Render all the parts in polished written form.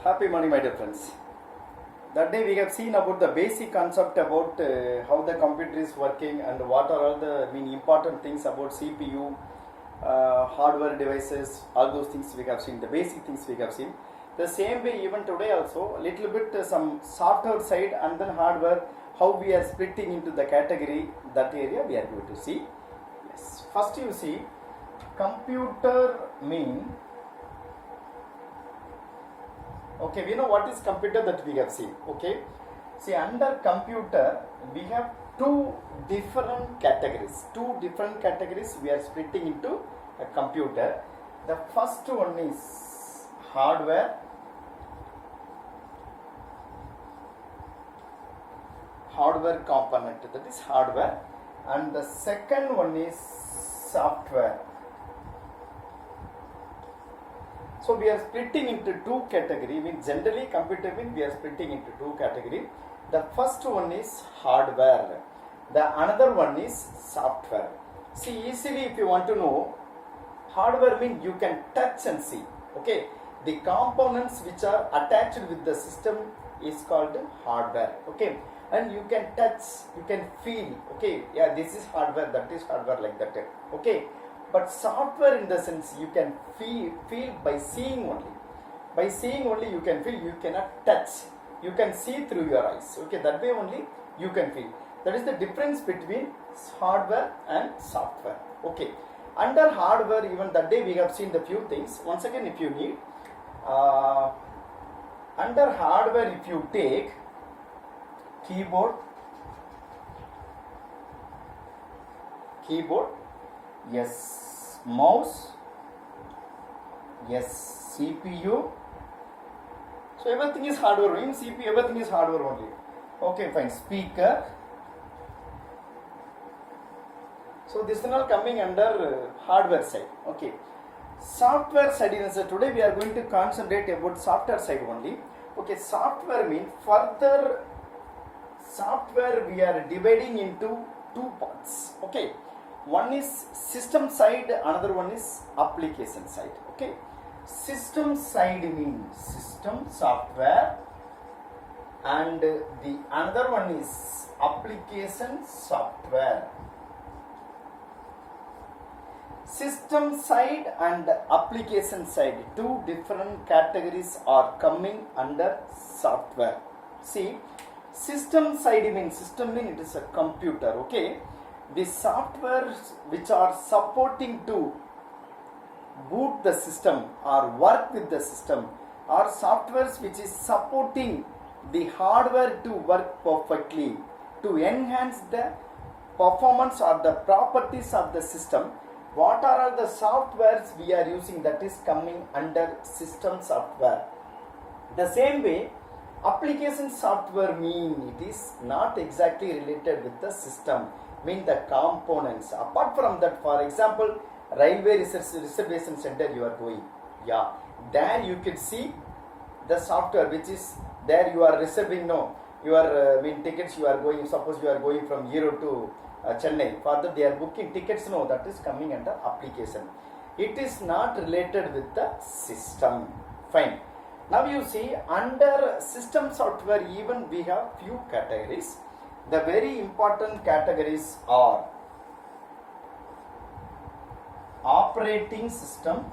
Happy morning, my dear friends. That day we have seen about the basic concept about how the computer is working and what are all the important things about CPU, hardware devices, all those things we have seen, the basic things we have seen. The same way even today also, a little bit some software side and then hardware, how we are splitting into the category, that area we are going to see. Yes. First you see, computer mean, okay, we know what is computer that we have seen. Okay, see, under computer we have two different categories we are splitting into a computer. The first one is hardware component, that is hardware, and the second one is software. So we are splitting into two categories. Generally computer we are splitting into two categories. The first one is hardware. The another one is software. See, easily if you want to know, hardware means you can touch and see. Okay, the components which are attached with the system is called hardware. Okay, and you can touch, you can feel. Okay, yeah, this is hardware, that is hardware, like that. Okay. But software in the sense you can feel by seeing only. By seeing only you can feel, you cannot touch. You can see through your eyes. Okay, that way only you can feel. That is the difference between hardware and software. Okay. Under hardware, even that day we have seen the few things. Once again, if you need, under hardware if you take keyboard, yes, mouse, yes, CPU. So everything is hardware. In CPU, everything is hardware only. Okay, fine. Speaker. So this is all coming under hardware side. Okay. Software side is today we are going to concentrate about software side only. Okay, software means further software we are dividing into two parts. Okay. One is system side, another one is application side. Okay, system side means system software, and the another one is application software. System side and application side, two different categories are coming under software. See, system side means, system means it is a computer. Okay, the software which are supporting to boot the system or work with the system, or softwares which is supporting the hardware to work perfectly, to enhance the performance or the properties of the system. What are all the softwares we are using, that is coming under system software. The same way, application software mean it is not exactly related with the system, mean the components. Apart from that, for example, railway reservation center you are going, yeah, there you can see the software which is there. You are reserving, no, you are tickets, you are going, suppose you are going from Europe to Chennai, further they are booking tickets, no, that is coming under application. It is not related with the system. Fine. Now you see, under system software even we have few categories. The very important categories are operating system,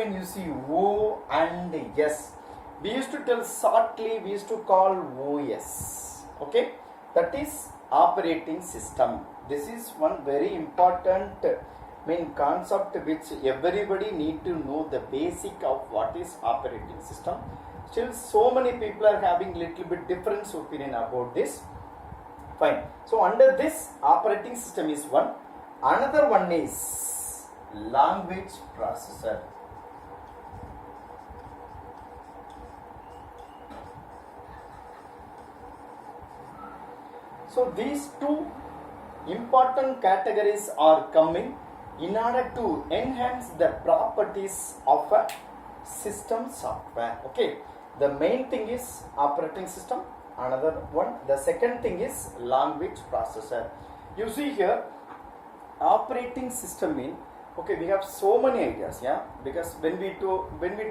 in you see O and S. We used to tell shortly, we used to call OS. Okay, that is operating system. This is one very important concept which everybody need to know, the basic of what is operating system. Still so many people are having little bit different opinion about this. Fine. So under this, operating system is one. Another one is language processor. So these two important categories are coming in order to enhance the properties of a system software. Okay, the main thing is operating system, another one, the second thing is language processor. You see here, operating system mean, okay, we have so many ideas, yeah, because when we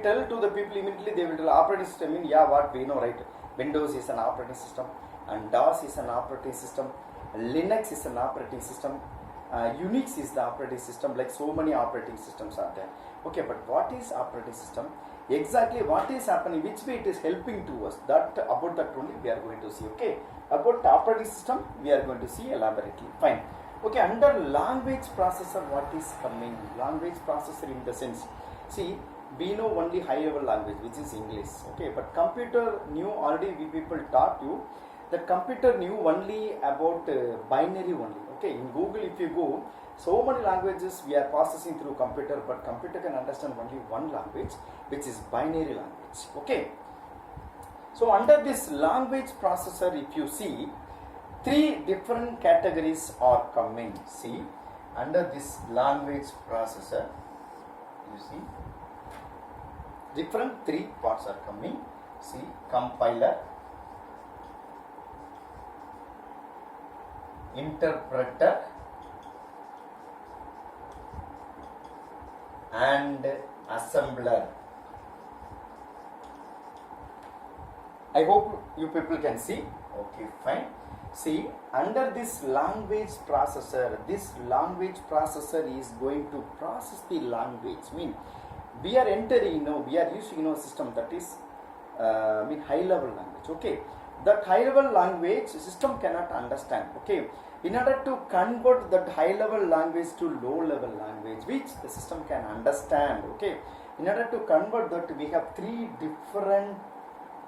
tell to the people, immediately they will tell operating system mean, yeah, what we know, right? Windows is an operating system, and DOS is an operating system, Linux is an operating system, Unix is the operating system, like so many operating systems are there. Okay, but what is operating system? Exactly what is happening, which way it is helping to us, that about that only we are going to see. Okay, about the operating system we are going to see elaborately. Fine. Okay, under language processor, what is coming? Language processor in the sense, see, we know only high level language, which is English. Okay, but computer knew already, we people taught you that computer knew only about binary only. Okay, in Google if you go, so many languages we are processing through computer, but computer can understand only one language, which is binary language. Okay, so under this language processor, if you see, three different categories are coming. See, under this language processor, you see, different three parts are coming. See, compiler, interpreter, and assembler. I hope you people can see. Okay, fine. See, under this language processor is going to process the language. We are entering, we are using a system that is high level language. Okay, that high level language system cannot understand. Okay, in order to convert that high level language to low level language, which the system can understand. Okay, in order to convert that, we have three different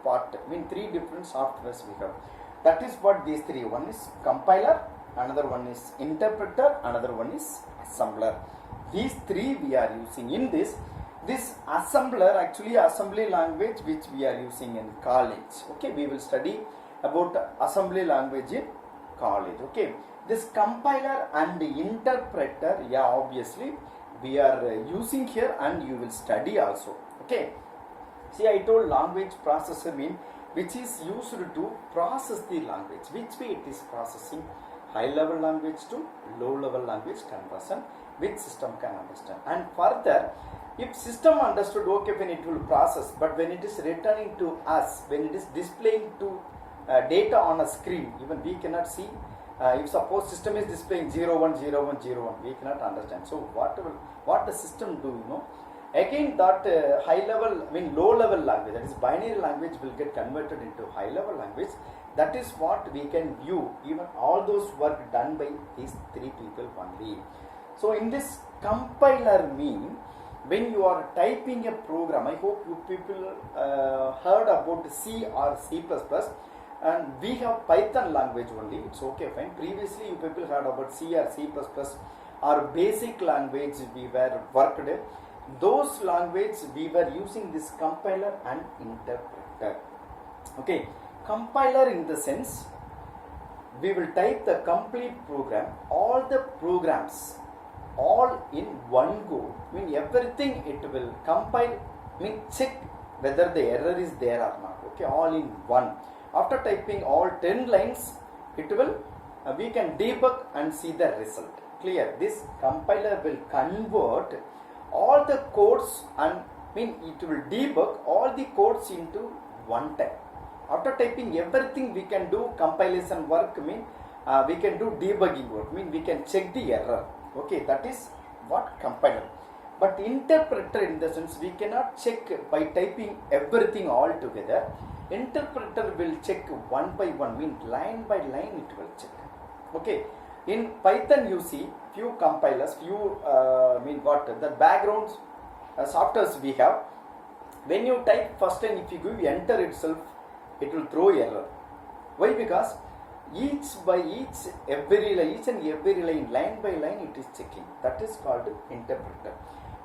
softwares we have. That is what these three. One is compiler, another one is interpreter, another one is assembler. These three we are using in this assembler, actually assembly language, which we are using in college. Okay, we will study about assembly language in college. Okay, this compiler and the interpreter, yeah, obviously we are using here, and you will study also. Okay, see, I told language processor which is used to process the language. Which way it is processing? High level language to low level language conversion, which system can understand. And further, if system understood, okay, when it will process, but when it is returning to us, when it is displaying to data on a screen, even we cannot see. If suppose system is displaying 010101, we cannot understand. So what the system do, again that high level, low level language, that is binary language, will get converted into high level language. That is what we can view, even all those work done by these three people only. So in this compiler when you are typing a program, I hope you people heard about C or C++, and we have Python language only. It's okay, fine. Previously you people heard about C or C++ or basic language we were worked. Those language we were using this compiler and interpreter. Okay, compiler in the sense, we will type the complete program, all the programs, all in one go. Everything it will compile, check whether the error is there or not. Okay, all in one. After typing all 10 lines, it will we can debug and see the result. Clear? This compiler will convert all the codes and it will debug all the codes into one time. After typing everything, we can do compilation work, we can do debugging work, we can check the error. Okay, that is what compiler. But interpreter in the sense, we cannot check by typing everything all together. Interpreter will check one by one, line by line it will check. Okay, in Python you see few compilers, the backgrounds softwares we have. When you type first time, if you give enter itself, it will throw error. Why? Because each and every line, line by line, it is checking. That is called interpreter.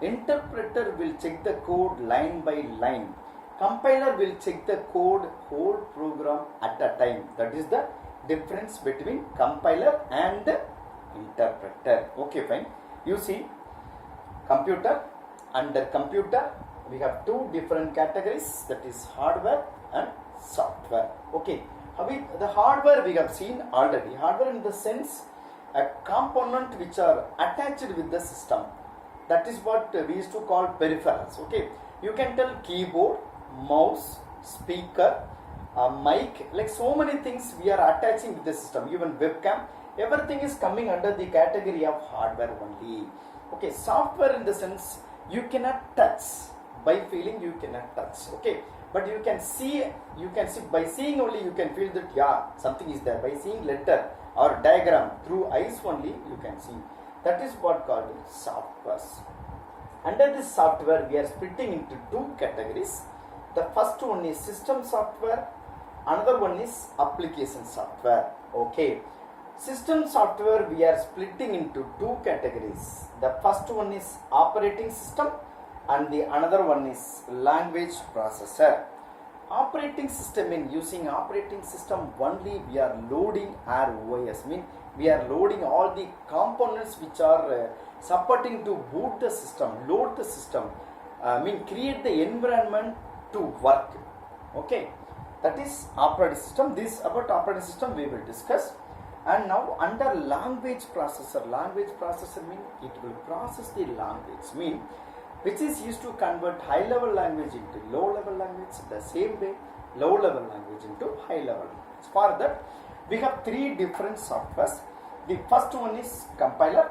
Interpreter will check the code line by line. Compiler will check the code whole program at a time. That is the difference between compiler and interpreter. Okay, fine. You see, computer, under computer we have two different categories, that is hardware and software. Okay, the hardware we have seen already. Hardware in the sense, a component which are attached with the system. That is what we used to call peripherals. Okay, you can tell keyboard, mouse, speaker, mic, like so many things we are attaching with the system. Even webcam, everything is coming under the category of hardware only. Okay, software in the sense you cannot touch. By feeling you cannot touch. Okay, but you can see by seeing only you can feel that yeah, something is there. By seeing letter or diagram through eyes only you can see. That is what called software. Under this software we are splitting into two categories. The first one is system software, another one is application software. Okay, system software we are splitting into two categories. The first one is operating system and the another one is language processor. Operating system, in using operating system only we are loading our OS, mean we are loading all the components which are supporting to boot the system, load the system, create the environment to work. Okay, that is operating system. This about operating system we will discuss. And now under language processor mean it will process the language, mean which is used to convert high level language into low level language, the same way low level language into high level language. For that we have three different softwares. The first one is compiler,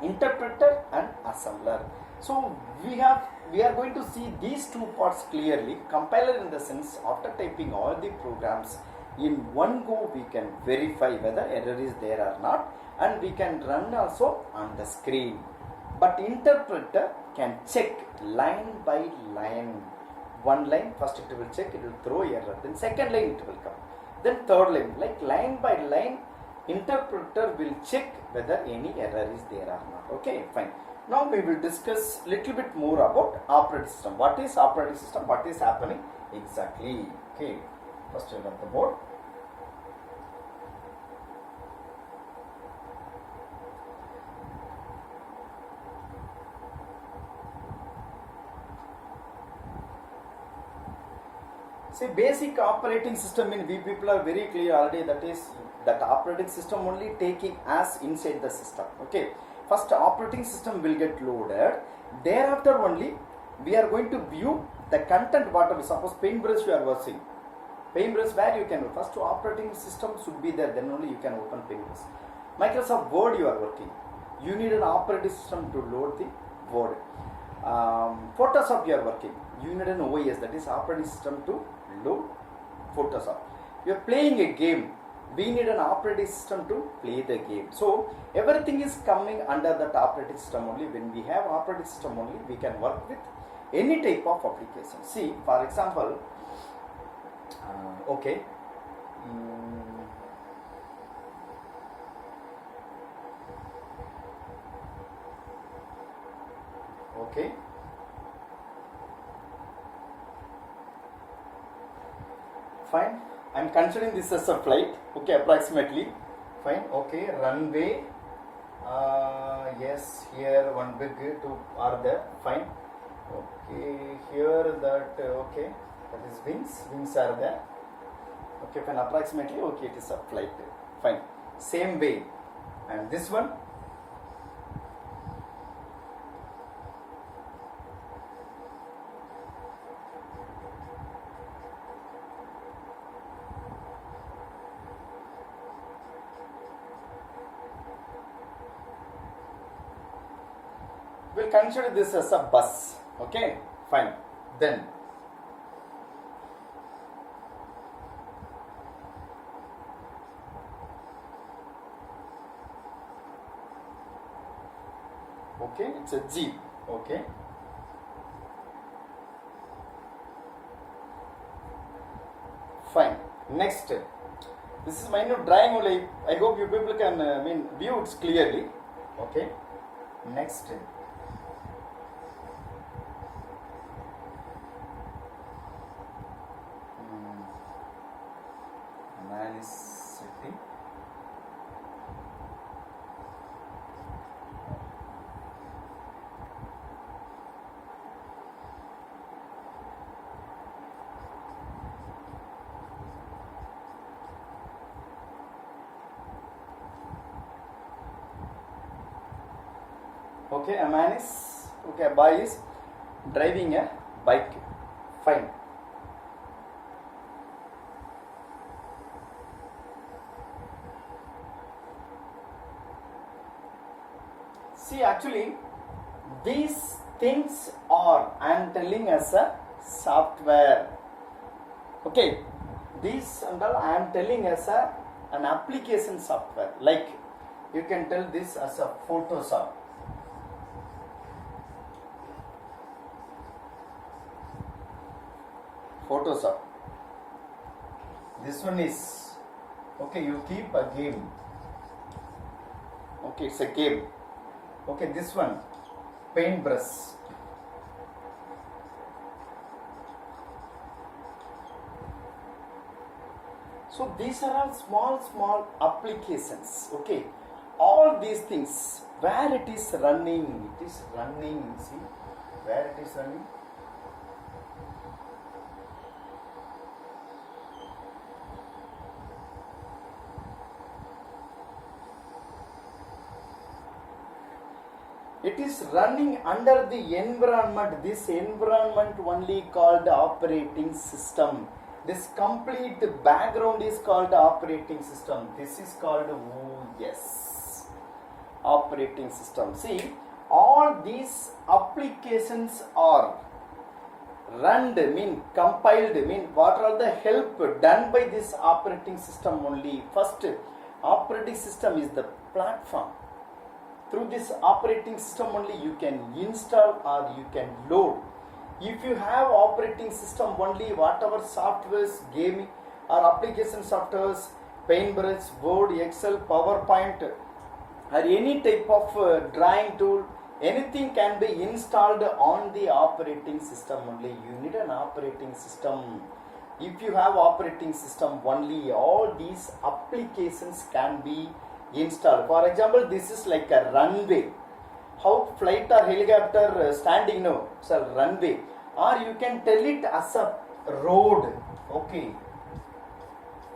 interpreter and assembler. So we are going to see these two parts clearly. Compiler in the sense after typing all the programs in one go we can verify whether error is there or not, and we can run also on the screen. But interpreter can check line by line. One line first it will check, it will throw error, then second line it will come, then third line, like line by line interpreter will check whether any error is there or not. Okay, fine. Now we will discuss little bit more about operating system. What is operating system? What is happening exactly? Okay, first I got the board. See, basic operating system in we people are very clear already, that is that operating system only taking as inside the system. Okay, first operating system will get loaded, thereafter only we are going to view the content. Whatever, suppose paintbrush you are working, paintbrush where you can first operating system should be there, then only you can open paintbrush. Microsoft Word you are working, you need an operating system to load the Word. Photoshop you are working, you need an OS, that is operating system to load Photoshop. You are playing a game, we need an operating system to play the game. So everything is coming under that operating system only. When we have operating system only, we can work with any type of application. See, for example, okay, okay, fine. I am considering this as a flight. Okay, approximately. Fine. Okay, runway. Yes, here one big two are there. Fine. Okay, here that okay, that is wings. Wings are there. Okay, fine. Approximately. Okay, it is a flight. Fine. Same way. And this one. We'll consider this as a bus. Okay, fine. Then okay, it's a jeep. Okay, fine. Next, this is minute drawing only. I hope you people can view it clearly. Okay, next. Man is sitting. Okay, a man is, okay, a boy is driving a bike. Fine. See, actually, these things are, I am telling as a software. Okay, these and all I am telling as an application software. Like you can tell this as a Photoshop. Photoshop. This one is, okay, you keep a game. Okay, it's a game. Okay, this one, paintbrush. So these are all small applications. Okay, all these things, where it is running, see, where it is running. It is running under the environment. This environment only called operating system. This complete background is called operating system. This is called OS, operating system. See, all these applications are run, compiled, what are the help done by this operating system only. First, operating system is the platform. Through this operating system only you can install or you can load. If you have operating system only, whatever softwares, gaming or application softwares, Paintbrush, Word, Excel, PowerPoint or any type of drawing tool, anything can be installed on the operating system only. You need an operating system. If you have operating system only, all these applications can be installed. For example, this is like a runway. How flight or helicopter standing now? It's a runway. Or you can tell it as a road. Okay.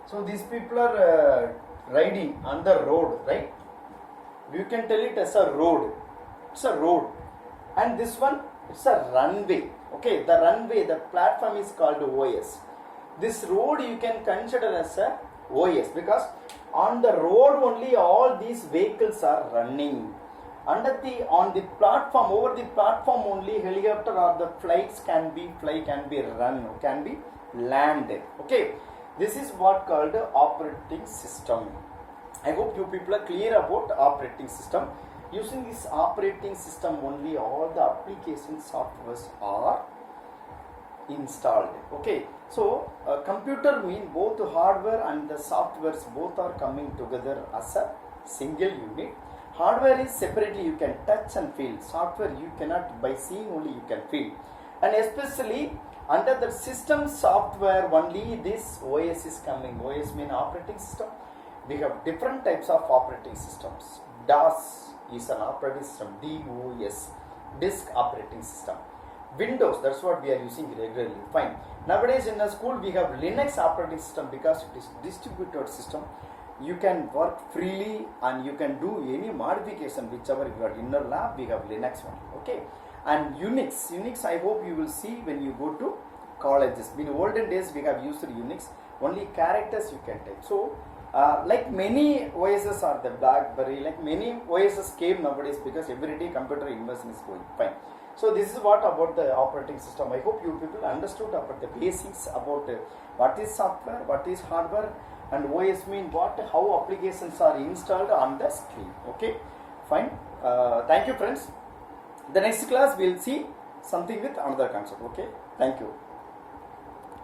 So these people are riding on the road, right? You can tell it as a road. It's a road. And this one, it's a runway. Okay, the runway, the platform is called OS. This road you can consider as a OS because on the road only all these vehicles are running. On the platform, over the platform only helicopter or the flights can be run, can be landed. Okay, this is what called operating system. I hope you people are clear about operating system. Using this operating system only all the application softwares are installed. Okay, so computer mean both hardware and the softwares both are coming together as a single unit. Hardware is separately you can touch and feel. Software you cannot, by seeing only you can feel. And especially under the system software only this OS is coming. OS mean operating system. We have different types of operating systems. DOS is an operating system. DOS, disk operating system. Windows, that's what we are using regularly. Fine. Nowadays in the school we have Linux operating system because it is distributed system. You can work freely and you can do any modification whichever you got. In our lab we have Linux one. Okay. And Unix I hope you will see when you go to colleges. In olden days we have used Unix. Only characters you can type. So like many OSs are the BlackBerry, like many OSs came nowadays because everyday computer invention is going. Fine. So this is what about the operating system. I hope you people understood about the basics about what is software, what is hardware, and OS mean what, how applications are installed on the screen. Okay, fine. Thank you friends. The next class we will see something with another concept. Okay, thank you.